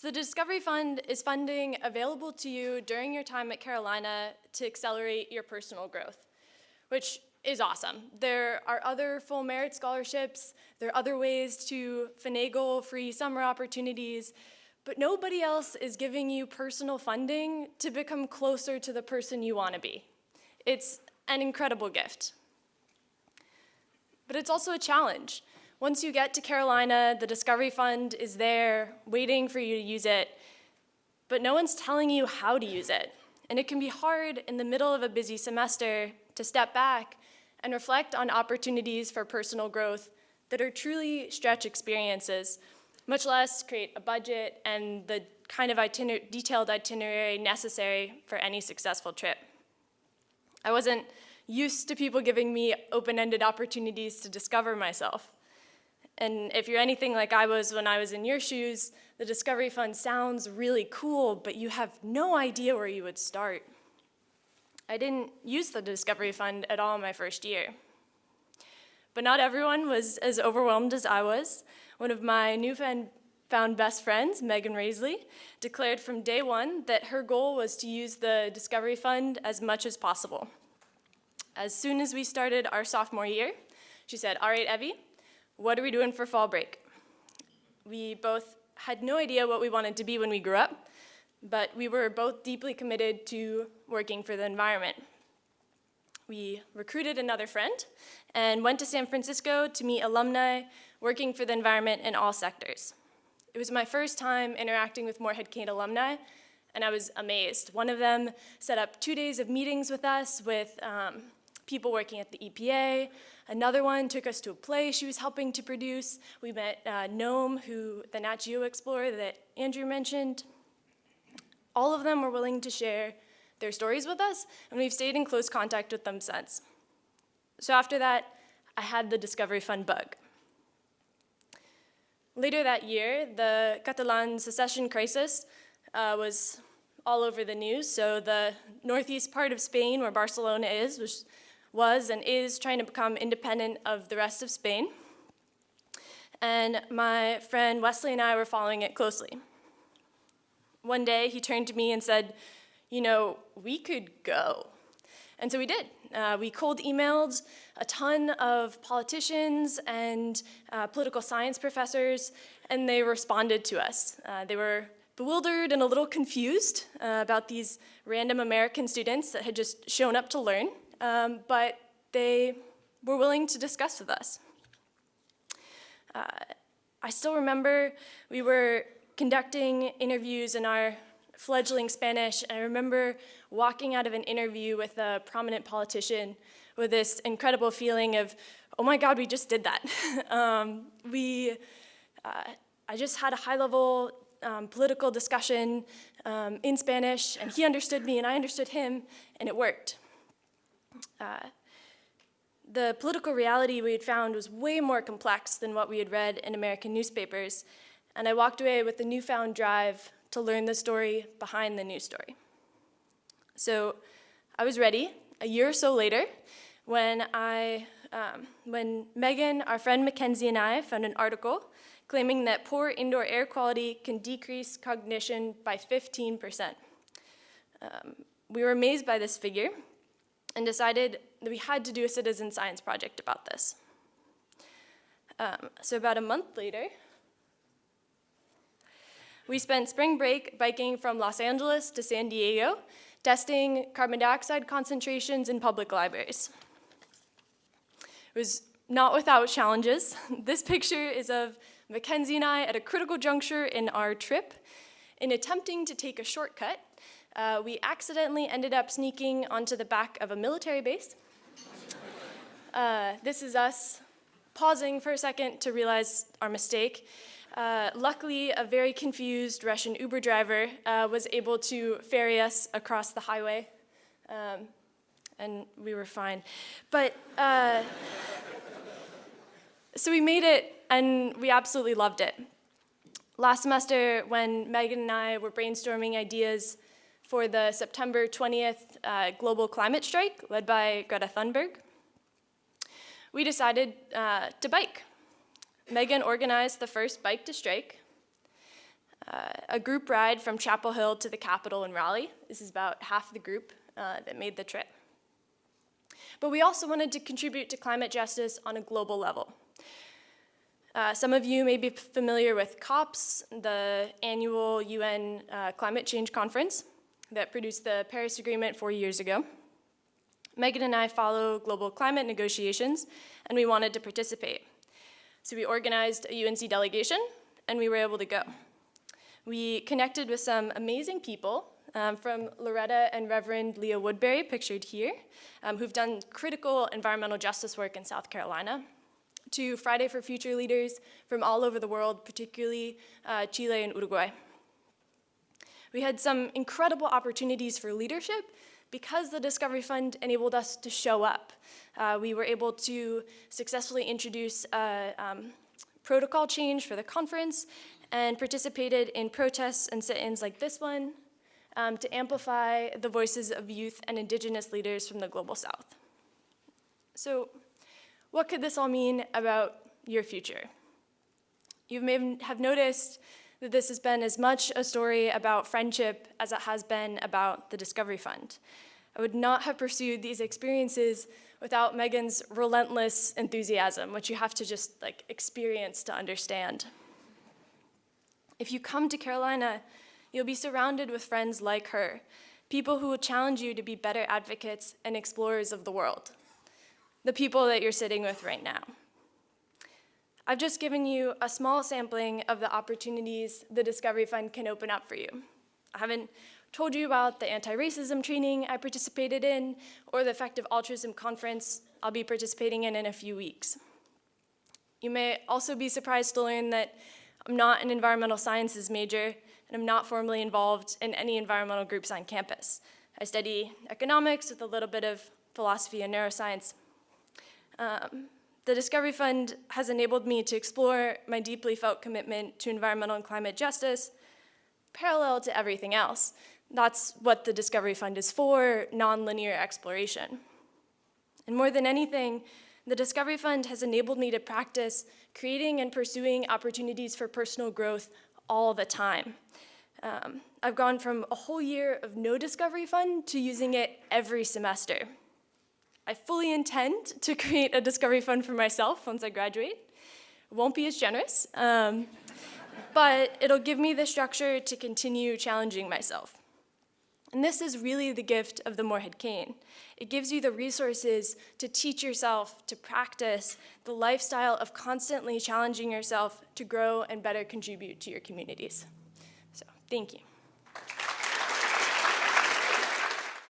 So the Discovery Fund is funding available to you during your time at Carolina to accelerate your personal growth, which is awesome. There are other full merit scholarships, there are other ways to finagle free summer opportunities, but nobody else is giving you personal funding to become closer to the person you want to be. It's an incredible gift. But it's also a challenge. Once you get to Carolina, the Discovery Fund is there waiting for you to use it, but no one's telling you how to use it. And it can be hard in the middle of a busy semester to step back and reflect on opportunities for personal growth that are truly stretch experiences, much less create a budget and the kind of detailed itinerary necessary for any successful trip. I wasn't used to people giving me open-ended opportunities to discover myself. And if you're anything like I was when I was in your shoes, the Discovery Fund sounds really cool, but you have no idea where you would start. I didn't use the Discovery Fund at all my first year. But not everyone was as overwhelmed as I was. One of my newfound best friends, Megan Raisley, declared from day one that her goal was to use the Discovery Fund as much as possible. As soon as we started our sophomore year, she said, "All right, Evie, what are we doing for fall break?" We both had no idea what we wanted to be when we grew up, but we were both deeply committed to working for the environment. We recruited another friend and went to San Francisco to meet alumni working for the environment in all sectors. It was my first time interacting with Morehead-Cain alumni, and I was amazed. One of them set up 2 days of meetings with us with people working at the EPA. Another one took us to a play she was helping to produce. We met Noam, the Nat Geo explorer that Andrew mentioned. All of them were willing to share their stories with us, and we've stayed in close contact with them since. So after that, I had the Discovery Fund bug. Later that year, the Catalan secession crisis was all over the news. So the northeast part of Spain, where Barcelona is, which was and is trying to become independent of the rest of Spain. And my friend Wesley and I were following it closely. One day, he turned to me and said, "You know, we could go." And so we did. We cold emailed a ton of politicians and political science professors, and they responded to us. They were bewildered and a little confused about these random American students that had just shown up to learn, but they were willing to discuss with us. I still remember we were conducting interviews in our fledgling Spanish, and I remember walking out of an interview with a prominent politician with this incredible feeling of, oh my God, we just did that. I just had a high-level political discussion in Spanish, and he understood me and I understood him, and it worked. The political reality we had found was way more complex than what we had read in American newspapers, and I walked away with a newfound drive to learn the story behind the news story. So I was ready a year or so later when Megan, our friend Mackenzie, and I found an article claiming that poor indoor air quality can decrease cognition by 15%. We were amazed by this figure and decided that we had to do a citizen science project about this. So about a month later, we spent spring break biking from Los Angeles to San Diego, testing carbon dioxide concentrations in public libraries. It was not without challenges. This picture is of Mackenzie and I at a critical juncture in our trip. In attempting to take a shortcut, we accidentally ended up sneaking onto the back of a military base. This is us pausing for a second to realize our mistake. Luckily, a very confused Russian Uber driver was able to ferry us across the highway, and we were fine. But so we made it, and we absolutely loved it. Last semester, when Megan and I were brainstorming ideas for the September 20th global climate strike led by Greta Thunberg, we decided to bike. Megan organized the first Bike to Strike. a group ride from Chapel Hill to the Capitol in Raleigh. This is about half the group that made the trip. But we also wanted to contribute to climate justice on a global level. Some of you may be familiar with COPs, the annual UN climate change conference that produced the Paris Agreement 4 years ago. Megan and I follow global climate negotiations, and we wanted to participate. So we organized a UNC delegation, and we were able to go. We connected with some amazing people, from Loretta and Reverend Leah Woodbury, pictured here, who've done critical environmental justice work in South Carolina, to Friday for Future leaders from all over the world, particularly Chile and Uruguay. We had some incredible opportunities for leadership because the Discovery Fund enabled us to show up. We were able to successfully introduce a protocol change for the conference and participated in protests and sit-ins like this one to amplify the voices of youth and indigenous leaders from the Global South. So, what could this all mean about your future? You may have noticed that this has been as much a story about friendship as it has been about the Discovery Fund. I would not have pursued these experiences without Megan's relentless enthusiasm, which you have to just experience to understand. If you come to Carolina, you'll be surrounded with friends like her, people who will challenge you to be better advocates and explorers of the world. The people that you're sitting with right now. I've just given you a small sampling of the opportunities the Discovery Fund can open up for you. I haven't told you about the anti-racism training I participated in or the Effective Altruism Conference I'll be participating in a few weeks. You may also be surprised to learn that I'm not an environmental sciences major and I'm not formally involved in any environmental groups on campus. I study economics with a little bit of philosophy and neuroscience. The Discovery Fund has enabled me to explore my deeply felt commitment to environmental and climate justice parallel to everything else. That's what the Discovery Fund is for, nonlinear exploration. And more than anything, the Discovery Fund has enabled me to practice creating and pursuing opportunities for personal growth all the time. I've gone from a whole year of no Discovery Fund to using it every semester. I fully intend to create a Discovery Fund for myself once I graduate. It won't be as generous, but it'll give me the structure to continue challenging myself. And this is really the gift of the Morehead-Cain. It gives you the resources to teach yourself, to practice the lifestyle of constantly challenging yourself to grow and better contribute to your communities. So, thank you.